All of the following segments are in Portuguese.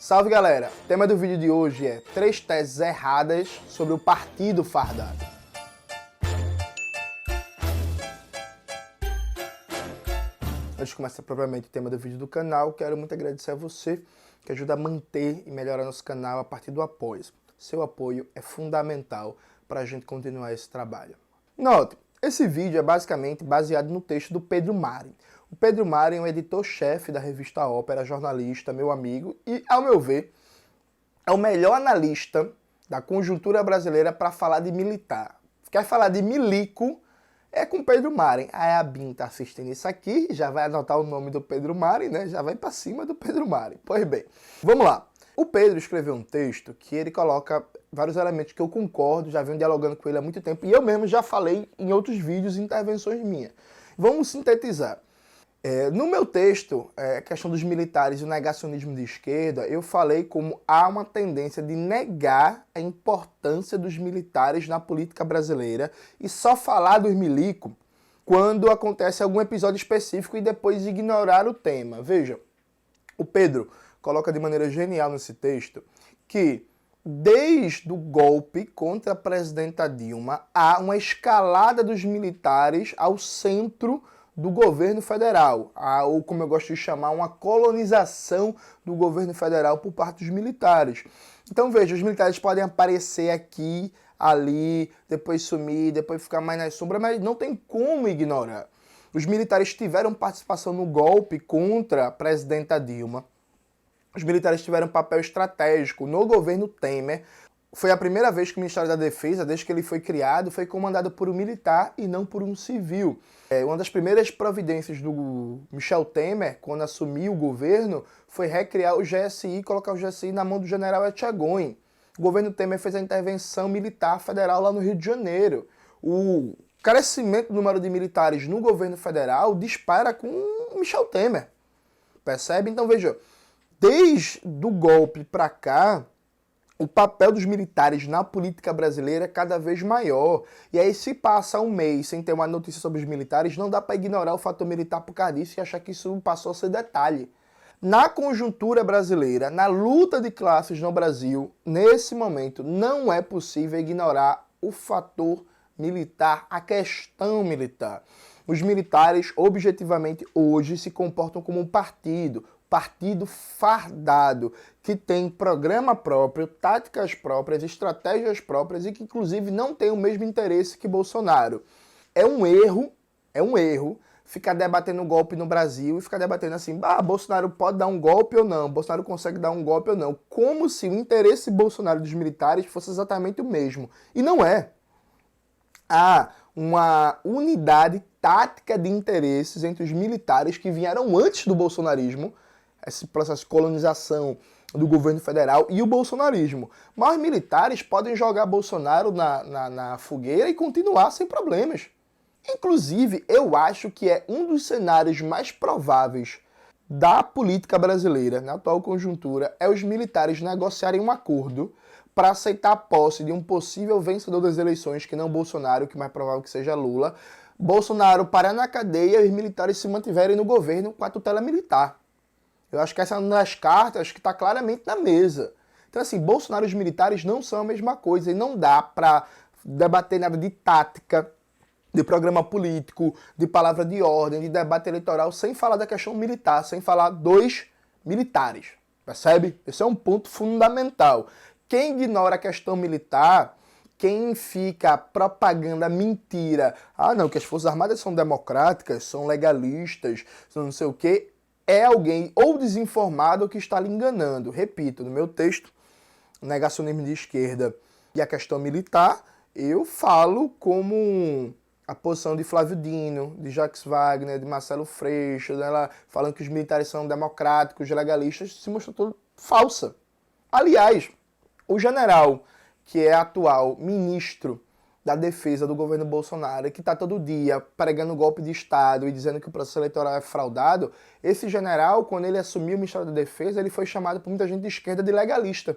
Salve galera! O tema do vídeo de hoje é 3 teses erradas sobre o partido fardado. Antes de começar propriamente o tema do vídeo do canal, quero muito agradecer a você que ajuda a manter e melhorar nosso canal a partir do apoio. Seu apoio é fundamental para a gente continuar esse trabalho. Note, esse vídeo é basicamente baseado no texto do Pedro Mari. O Pedro Mari é um editor-chefe da revista Ópera, jornalista, meu amigo, e, ao meu ver, é o melhor analista da conjuntura brasileira para falar de militar. Quer falar de milico, é com Pedro Mari. Aí a Bin tá assistindo isso aqui, já vai anotar o nome do Pedro Mari, né? Já vai para cima do Pedro Mari. Pois bem, vamos lá. O Pedro escreveu um texto que ele coloca vários elementos que eu concordo, já venho dialogando com ele há muito tempo, e eu mesmo já falei em outros vídeos e intervenções minhas. Vamos sintetizar. No meu texto, a questão dos militares e o negacionismo de esquerda, eu falei como há uma tendência de negar a importância dos militares na política brasileira e só falar dos milicos quando acontece algum episódio específico e depois ignorar o tema. Veja, o Pedro coloca de maneira genial nesse texto que desde o golpe contra a presidenta Dilma há uma escalada dos militares ao centro do governo federal, ou como eu gosto de chamar, uma colonização do governo federal por parte dos militares. Então veja, os militares podem aparecer aqui, ali, depois sumir, depois ficar mais na sombra, mas não tem como ignorar. Os militares tiveram participação no golpe contra a presidenta Dilma. Os militares tiveram um papel estratégico no governo Temer. Foi a primeira vez que o Ministério da Defesa, desde que ele foi criado, foi comandado por um militar e não por um civil. Uma das primeiras providências do Michel Temer, quando assumiu o governo, foi recriar o GSI e colocar o GSI na mão do general Etchegóin. O governo Temer fez a intervenção militar federal lá no Rio de Janeiro. O crescimento do número de militares no governo federal dispara com Michel Temer. Percebe? Então veja, desde o golpe para cá, o papel dos militares na política brasileira é cada vez maior. E aí, se passa um mês sem ter uma notícia sobre os militares, não dá para ignorar o fator militar por causa disso e achar que isso passou a ser detalhe. Na conjuntura brasileira, na luta de classes no Brasil, nesse momento, não é possível ignorar o fator militar, a questão militar. Os militares, objetivamente, hoje se comportam como um partido fardado, que tem programa próprio, táticas próprias, estratégias próprias e que inclusive não tem o mesmo interesse que Bolsonaro. É um erro ficar debatendo golpe no Brasil e ficar debatendo assim, Bolsonaro pode dar um golpe ou não, Bolsonaro consegue dar um golpe ou não, como se o interesse Bolsonaro dos militares fosse exatamente o mesmo. E não é. Há uma unidade tática de interesses entre os militares que vieram antes do bolsonarismo, esse processo de colonização do governo federal e o bolsonarismo. Mas os militares podem jogar Bolsonaro na fogueira e continuar sem problemas. Inclusive, eu acho que é um dos cenários mais prováveis da política brasileira, na atual conjuntura, é os militares negociarem um acordo para aceitar a posse de um possível vencedor das eleições, que não Bolsonaro, que é mais provável que seja Lula. Bolsonaro parar na cadeia e os militares se mantiverem no governo com a tutela militar. Eu acho que essa é uma das cartas que está claramente na mesa. Então, assim, Bolsonaro e os militares não são a mesma coisa e não dá para debater nada de tática, de programa político, de palavra de ordem, de debate eleitoral, sem falar da questão militar, sem falar dos militares. Percebe? Esse é um ponto fundamental. Quem ignora a questão militar, quem fica propagando a mentira, não, que as Forças Armadas são democráticas, são legalistas, são não sei o quê, é alguém ou desinformado ou que está lhe enganando. Repito, no meu texto, negacionismo de esquerda e a questão militar, eu falo como a posição de Flávio Dino, de Jacques Wagner, de Marcelo Freixo, falando que os militares são democráticos, legalistas, se mostrou tudo falsa. Aliás, o general, que é atual ministro da defesa do governo Bolsonaro, que está todo dia pregando golpe de Estado e dizendo que o processo eleitoral é fraudado, esse general, quando ele assumiu o Ministério da Defesa, ele foi chamado por muita gente de esquerda de legalista.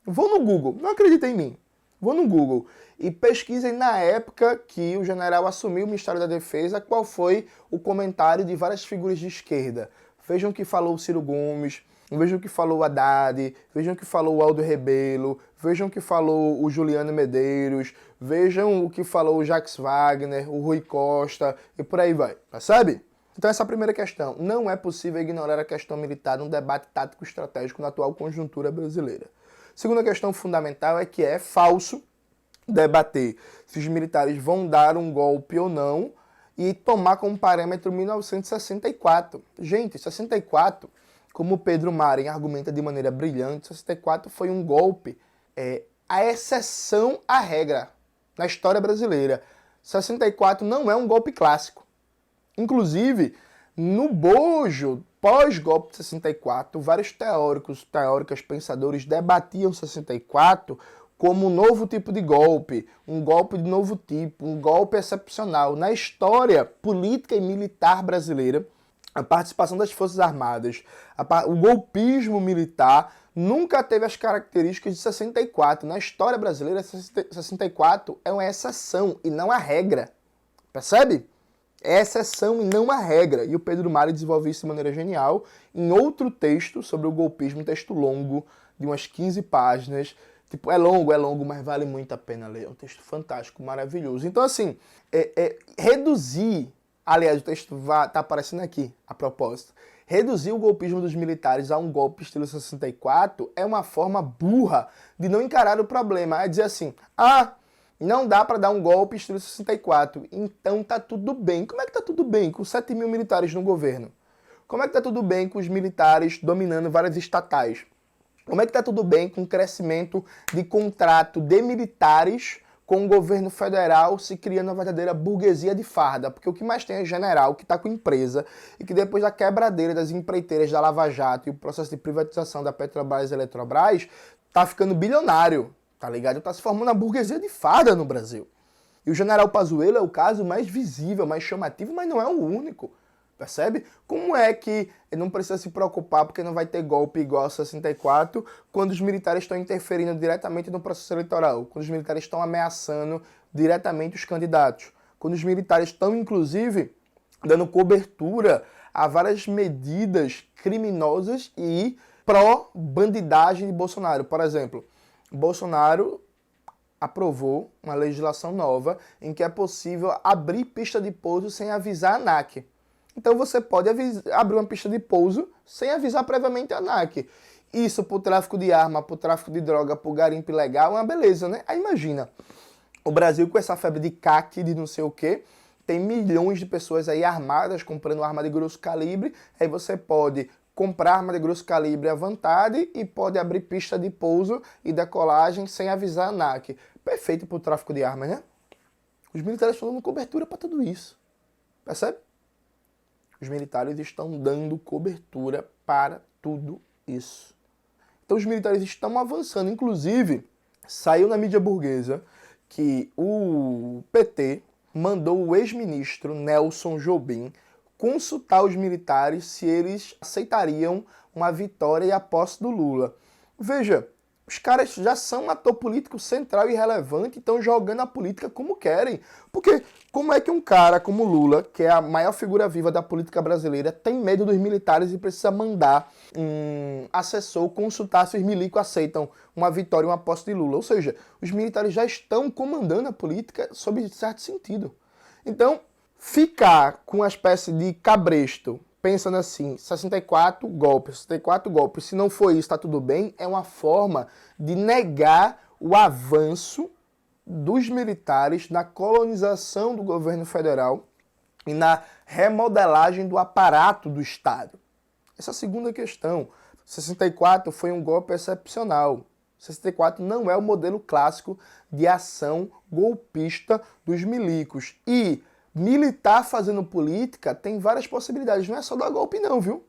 Vou no Google, não acredita em mim, vou no Google e pesquisem na época que o general assumiu o Ministério da Defesa qual foi o comentário de várias figuras de esquerda. Vejam o que falou o Ciro Gomes, Vejam o que falou o Haddad, vejam o que falou o Aldo Rebelo, vejam o que falou o Juliano Medeiros, vejam o que falou o Jacques Wagner, o Rui Costa e por aí vai, percebe? Então essa é a primeira questão. Não é possível ignorar a questão militar num debate tático estratégico na atual conjuntura brasileira. Segunda questão fundamental é que é falso debater se os militares vão dar um golpe ou não e tomar como parâmetro 1964. Gente, 64, como o Pedro Marin argumenta de maneira brilhante, 64 foi um golpe, a exceção à regra na história brasileira. 64 não é um golpe clássico. Inclusive, no bojo pós-golpe de 64, vários teóricas, pensadores debatiam 64 como um novo tipo de golpe, um golpe de novo tipo, um golpe excepcional. Na história política e militar brasileira, a participação das Forças Armadas, o golpismo militar nunca teve as características de 64. Na história brasileira, 64 é uma exceção e não a regra. Percebe? É exceção e não a regra. E o Pedro Marin desenvolve isso de maneira genial em outro texto sobre o golpismo, um texto longo, de umas 15 páginas. Tipo, é longo, mas vale muito a pena ler. É um texto fantástico, maravilhoso. Então, assim, reduzir... Aliás, o texto tá aparecendo aqui, a propósito. Reduzir o golpismo dos militares a um golpe estilo 64 é uma forma burra de não encarar o problema. É dizer assim, não dá para dar um golpe estilo 64, então tá tudo bem. Como é que tá tudo bem com 7 mil militares no governo? Como é que tá tudo bem com os militares dominando várias estatais? Como é que tá tudo bem com o crescimento de contrato de militares com o governo federal se criando uma verdadeira burguesia de farda? Porque o que mais tem é general que está com empresa e que depois da quebradeira das empreiteiras da Lava Jato e o processo de privatização da Petrobras e Eletrobras, tá ficando bilionário, tá ligado? Tá se formando uma burguesia de farda no Brasil. E o general Pazuello é o caso mais visível, mais chamativo, mas não é o único. Percebe? Como é que ele não precisa se preocupar porque não vai ter golpe igual a 64 quando os militares estão interferindo diretamente no processo eleitoral, quando os militares estão ameaçando diretamente os candidatos, quando os militares estão, inclusive, dando cobertura a várias medidas criminosas e pró-bandidagem de Bolsonaro. Por exemplo, Bolsonaro aprovou uma legislação nova em que é possível abrir pista de pouso sem avisar a ANAC. Então você pode abrir uma pista de pouso sem avisar previamente a ANAC. Isso pro tráfico de arma, pro tráfico de droga, pro garimpo ilegal é uma beleza, né? Aí imagina, o Brasil com essa febre de CAC, de não sei o quê, tem milhões de pessoas aí armadas, comprando arma de grosso calibre, aí você pode comprar arma de grosso calibre à vontade e pode abrir pista de pouso e decolagem sem avisar a ANAC. Perfeito pro tráfico de armas, né? Os militares estão dando cobertura para tudo isso. Percebe? Os militares estão dando cobertura para tudo isso. Então os militares estão avançando. Inclusive, saiu na mídia burguesa que o PT mandou o ex-ministro Nelson Jobim consultar os militares se eles aceitariam uma vitória e a posse do Lula. Veja, os caras já são um ator político central e relevante e estão jogando a política como querem. Porque como é que um cara como Lula, que é a maior figura viva da política brasileira, tem medo dos militares e precisa mandar um assessor consultar se os milicos aceitam uma vitória e uma posse de Lula? Ou seja, os militares já estão comandando a política sob certo sentido. Então, ficar com uma espécie de cabresto, pensando assim, 64 golpes, se não for isso, tá tudo bem, é uma forma de negar o avanço dos militares na colonização do governo federal e na remodelagem do aparato do Estado. Essa é a segunda questão. 64 foi um golpe excepcional. 64 não é o modelo clássico de ação golpista dos milicos. E militar fazendo política tem várias possibilidades. Não é só dar golpe não, viu?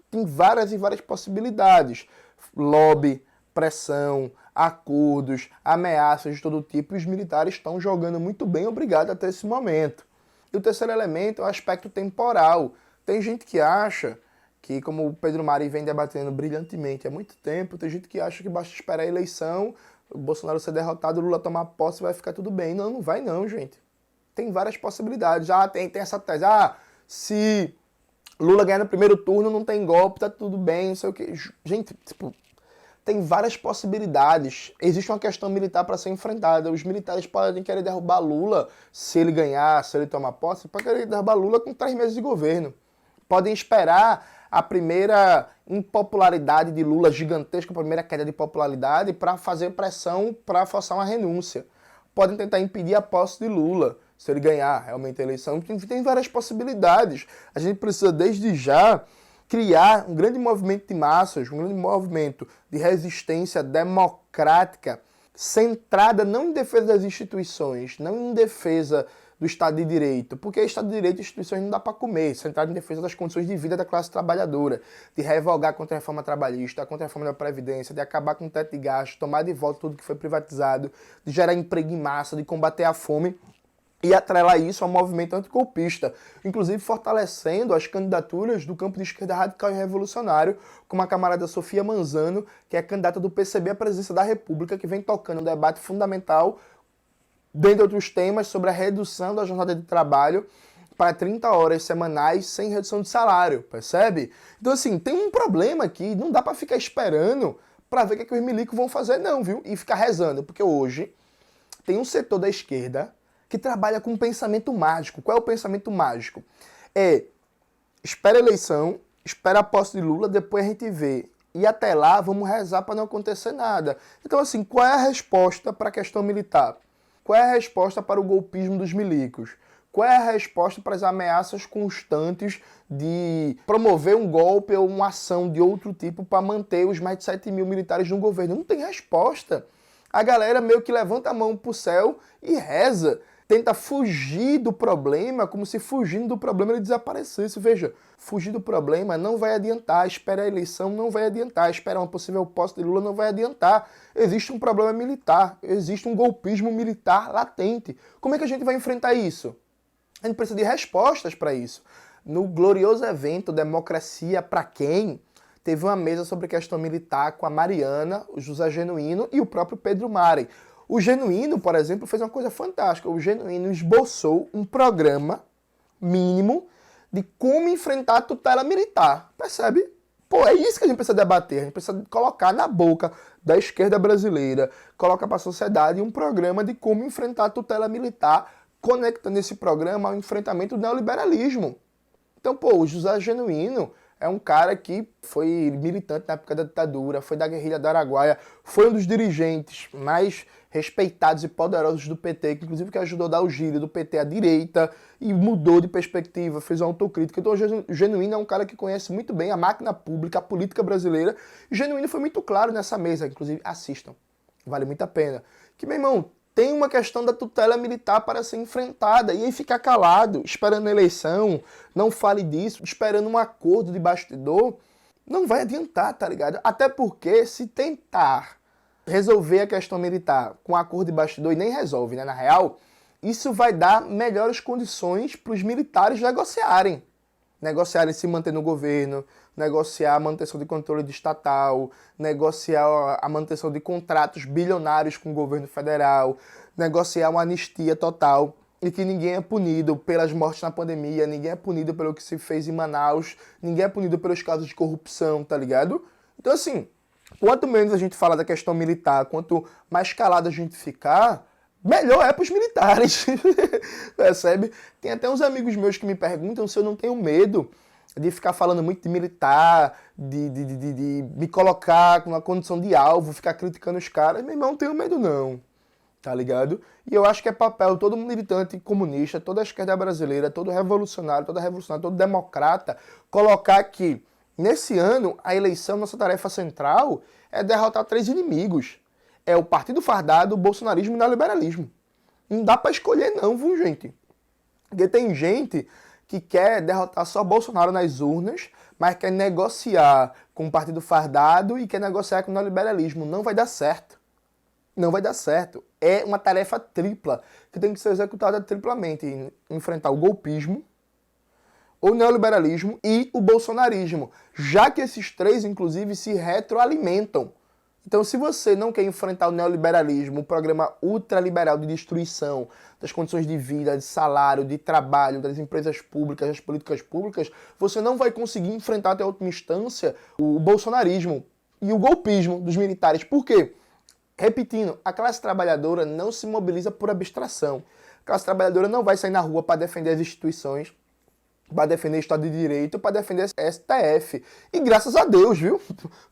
Tem várias e várias possibilidades. Lobby, pressão, acordos, ameaças de todo tipo. E os militares estão jogando muito bem, obrigado até esse momento. E o terceiro elemento é o aspecto temporal. Tem gente que acha que, como o Pedro Marin vem debatendo brilhantemente há muito tempo, tem gente que acha que basta esperar a eleição, o Bolsonaro ser derrotado, o Lula tomar posse e vai ficar tudo bem. Não, não vai não, gente. Tem várias possibilidades. Tem essa tese. Se Lula ganhar no primeiro turno, não tem golpe, tá tudo bem, não sei o quê. Gente, tipo, tem várias possibilidades. Existe uma questão militar para ser enfrentada. Os militares podem querer derrubar Lula se ele ganhar, se ele tomar posse, podem querer derrubar Lula com 3 meses de governo. Podem esperar a primeira impopularidade de Lula gigantesca, a primeira queda de popularidade, para fazer pressão para forçar uma renúncia. Podem tentar impedir a posse de Lula, se ele ganhar realmente a eleição. Tem várias possibilidades. A gente precisa, desde já, criar um grande movimento de massas, um grande movimento de resistência democrática, centrada não em defesa das instituições, não em defesa do Estado de Direito, porque Estado de Direito e instituições não dá para comer, centrado em defesa das condições de vida da classe trabalhadora, de revogar contra a reforma trabalhista, contra a reforma da Previdência, de acabar com o teto de gastos, tomar de volta tudo que foi privatizado, de gerar emprego em massa, de combater a fome e atrelar isso ao movimento antigolpista, inclusive fortalecendo as candidaturas do campo de esquerda radical e revolucionário, como a camarada Sofia Manzano, que é candidata do PCB à presidência da República, que vem tocando um debate fundamental, dentre outros temas, sobre a redução da jornada de trabalho para 30 horas semanais sem redução de salário, percebe? Então, assim, tem um problema aqui, não dá para ficar esperando para ver o que os milicos vão fazer, não, viu? E ficar rezando, porque hoje tem um setor da esquerda que trabalha com um pensamento mágico. Qual é o pensamento mágico? Espera a eleição, espera a posse de Lula, depois a gente vê. E até lá, vamos rezar para não acontecer nada. Então, assim, qual é a resposta para a questão militar? Qual é a resposta para o golpismo dos milicos? Qual é a resposta para as ameaças constantes de promover um golpe ou uma ação de outro tipo para manter os mais de 7 mil militares no governo? Não tem resposta. A galera meio que levanta a mão para o céu e reza. Tenta fugir do problema, como se fugindo do problema ele desaparecesse. Veja, fugir do problema não vai adiantar, esperar a eleição não vai adiantar, esperar uma possível posse de Lula não vai adiantar. Existe um problema militar, existe um golpismo militar latente. Como é que a gente vai enfrentar isso? A gente precisa de respostas para isso. No glorioso evento Democracia para Quem, teve uma mesa sobre questão militar com a Mariana, o José Genuíno e o próprio Pedro Mari. O Genuíno, por exemplo, fez uma coisa fantástica. O Genuíno esboçou um programa mínimo de como enfrentar a tutela militar. Percebe? Pô, é isso que a gente precisa debater. A gente precisa colocar na boca da esquerda brasileira, colocar para a sociedade um programa de como enfrentar a tutela militar, conectando esse programa ao enfrentamento do neoliberalismo. Então, pô, o José Genuíno é um cara que foi militante na época da ditadura, foi da guerrilha do Araguaia, foi um dos dirigentes mais respeitados e poderosos do PT, que inclusive que ajudou a dar o giro do PT à direita e mudou de perspectiva, fez uma autocrítica. Então o Genuíno é um cara que conhece muito bem a máquina pública, a política brasileira. E o Genuíno foi muito claro nessa mesa, inclusive assistam, vale muito a pena. Que, meu irmão, tem uma questão da tutela militar para ser enfrentada, e aí ficar calado, esperando a eleição, não fale disso, esperando um acordo de bastidor, não vai adiantar, tá ligado? Até porque se tentar resolver a questão militar com acordo de bastidor, e nem resolve, né, na real, isso vai dar melhores condições para os militares negociarem se manter no governo, negociar a manutenção de controle de estatal, negociar a manutenção de contratos bilionários com o governo federal, negociar uma anistia total e que ninguém é punido pelas mortes na pandemia, ninguém é punido pelo que se fez em Manaus, ninguém é punido pelos casos de corrupção, tá ligado? Então, assim, quanto menos a gente fala da questão militar, quanto mais calado a gente ficar, melhor é para os militares, percebe? Tem até uns amigos meus que me perguntam se eu não tenho medo de ficar falando muito de militar, de me colocar numa condição de alvo, ficar criticando os caras. Meu irmão, não tenho medo não, tá ligado? E eu acho que é papel de todo militante comunista, toda a esquerda brasileira, todo revolucionário, todo democrata, colocar que, nesse ano, a eleição, nossa tarefa central, é derrotar 3 inimigos. É o partido fardado, o bolsonarismo e o neoliberalismo. Não dá pra escolher não, viu, gente? Porque tem gente que quer derrotar só Bolsonaro nas urnas, mas quer negociar com o partido fardado e quer negociar com o neoliberalismo. Não vai dar certo. Não vai dar certo. É uma tarefa tripla, que tem que ser executada triplamente. Enfrentar o golpismo, o neoliberalismo e o bolsonarismo. Já que esses três, inclusive, se retroalimentam. Então, se você não quer enfrentar o neoliberalismo, o programa ultraliberal de destruição das condições de vida, de salário, de trabalho, das empresas públicas, das políticas públicas, você não vai conseguir enfrentar até a última instância o bolsonarismo e o golpismo dos militares. Por quê? Repetindo, a classe trabalhadora não se mobiliza por abstração. A classe trabalhadora não vai sair na rua para defender as instituições, para defender o Estado de Direito, para defender a STF. E graças a Deus, viu?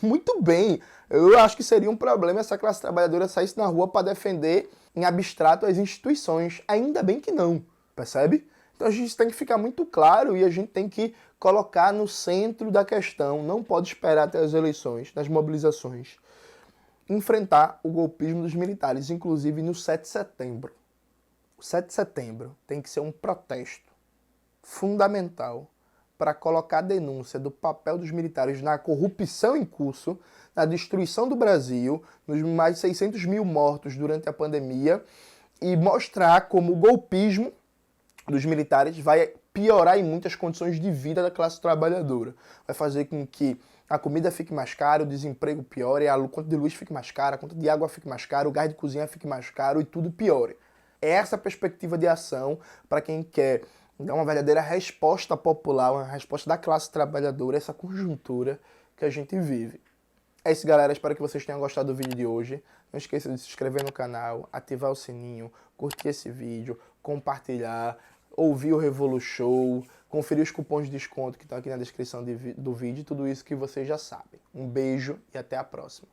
Muito bem. Eu acho que seria um problema essa classe trabalhadora saísse na rua para defender em abstrato as instituições. Ainda bem que não, percebe? Então a gente tem que ficar muito claro e a gente tem que colocar no centro da questão. Não pode esperar até as eleições, das mobilizações. Enfrentar o golpismo dos militares, inclusive no 7 de setembro. O 7 de setembro tem que ser um protesto fundamental para colocar a denúncia do papel dos militares na corrupção em curso, na destruição do Brasil, nos mais de 600 mil mortos durante a pandemia, e mostrar como o golpismo dos militares vai piorar em muitas condições de vida da classe trabalhadora. Vai fazer com que a comida fique mais cara, o desemprego piore, a conta de luz fique mais cara, a conta de água fique mais cara, o gás de cozinha fique mais caro e tudo piore. É essa a perspectiva de ação para quem quer dar uma verdadeira resposta popular, uma resposta da classe trabalhadora, essa conjuntura que a gente vive. É isso, galera. Espero que vocês tenham gostado do vídeo de hoje. Não esqueça de se inscrever no canal, ativar o sininho, curtir esse vídeo, compartilhar, ouvir o Revolu Show, conferir os cupons de desconto que estão aqui na descrição do vídeo, tudo isso que vocês já sabem. Um beijo e até a próxima.